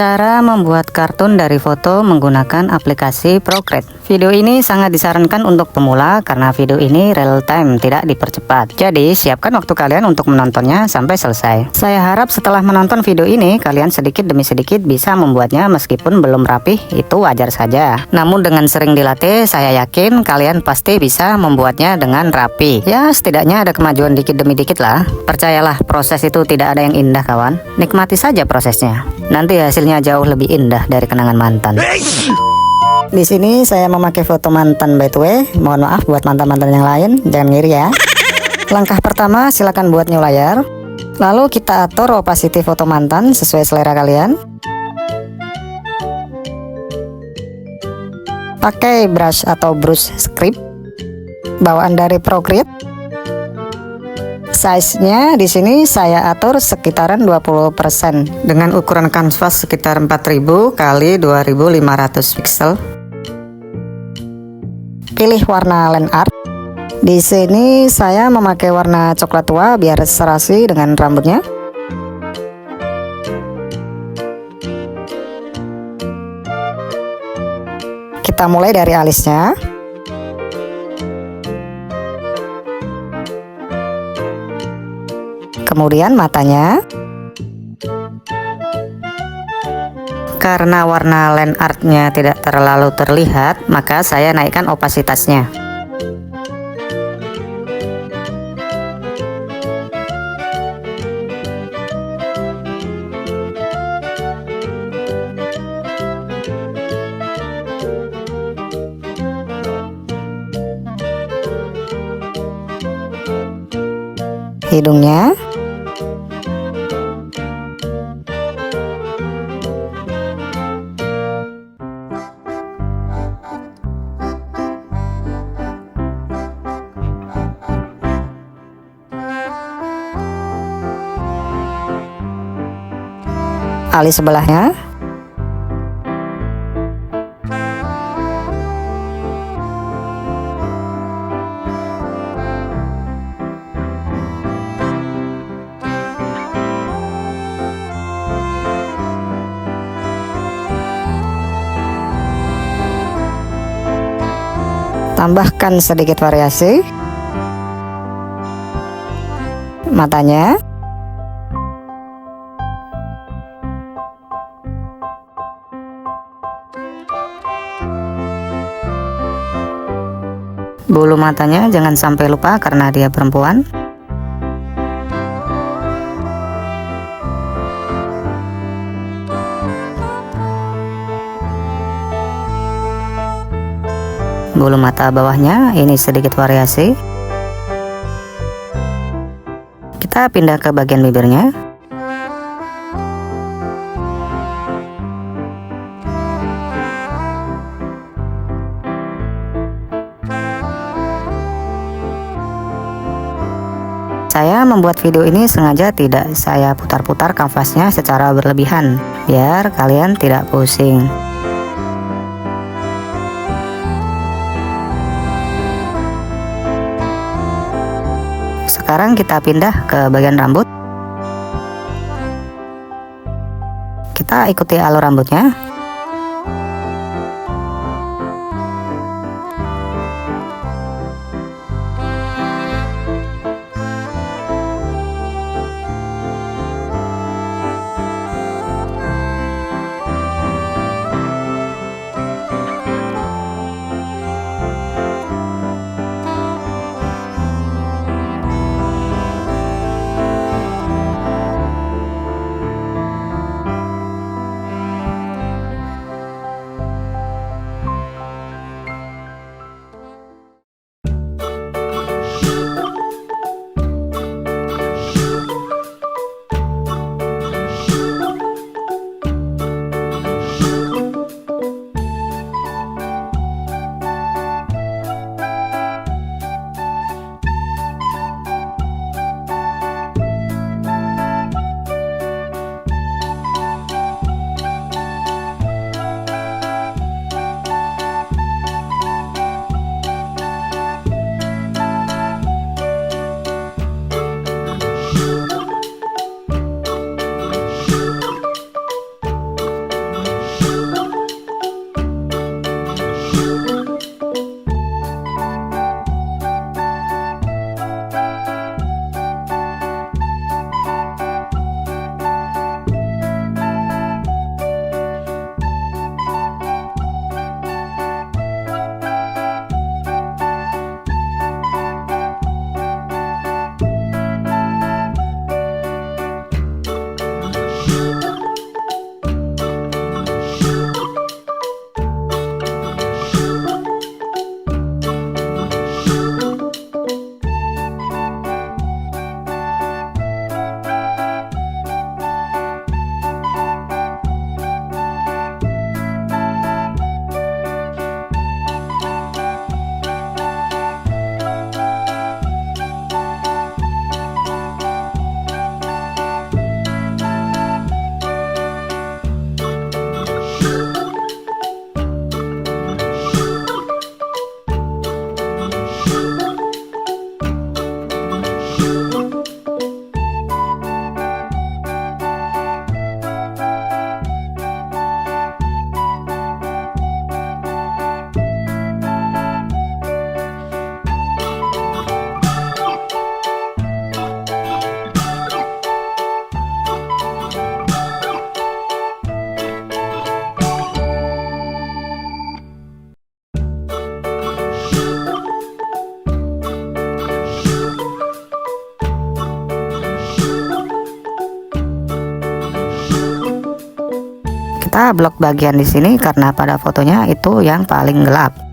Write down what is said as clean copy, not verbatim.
Cara membuat kartun dari foto menggunakan aplikasi Procreate. Video ini sangat disarankan untuk pemula karena video ini real time, tidak dipercepat. Jadi siapkan waktu kalian untuk menontonnya sampai selesai. Saya harap setelah menonton video ini kalian sedikit demi sedikit bisa membuatnya meskipun belum rapih, itu wajar saja. Namun dengan sering dilatih, saya yakin kalian pasti bisa membuatnya dengan rapi. Ya setidaknya ada kemajuan dikit demi dikit lah. Percayalah, proses itu tidak ada yang indah kawan. Nikmati saja prosesnya. Nanti hasilnya jauh lebih indah dari kenangan mantan. Di sini saya memakai foto mantan by the way. Mohon maaf buat mantan-mantan yang lain, jangan ngiri ya. Langkah pertama, silakan buat new layer. Lalu kita atur opacity foto mantan sesuai selera kalian. Pakai brush atau brush script bawaan dari Procreate. Size-nya di sini saya atur sekitaran 20% dengan ukuran kanvas sekitar 4000 kali 2500 pixel. Pilih warna land art. Di sini saya memakai warna coklat tua biar serasi dengan rambutnya. Kita mulai dari alisnya. Kemudian matanya. Karena warna land artnya tidak terlalu terlihat, maka saya naikkan opasitasnya. Hidungnya. Alis sebelahnya. Tambahkan sedikit variasi. Matanya. Bulu matanya jangan sampai lupa karena dia perempuan. Bulu mata bawahnya ini sedikit variasi. Kita pindah ke bagian bibirnya. Saya membuat video ini sengaja tidak saya putar-putar kanvasnya secara berlebihan, biar kalian tidak pusing. Sekarang kita pindah ke bagian rambut. Kita ikuti alur rambutnya. Kita blok bagian di sini karena pada fotonya itu yang paling gelap.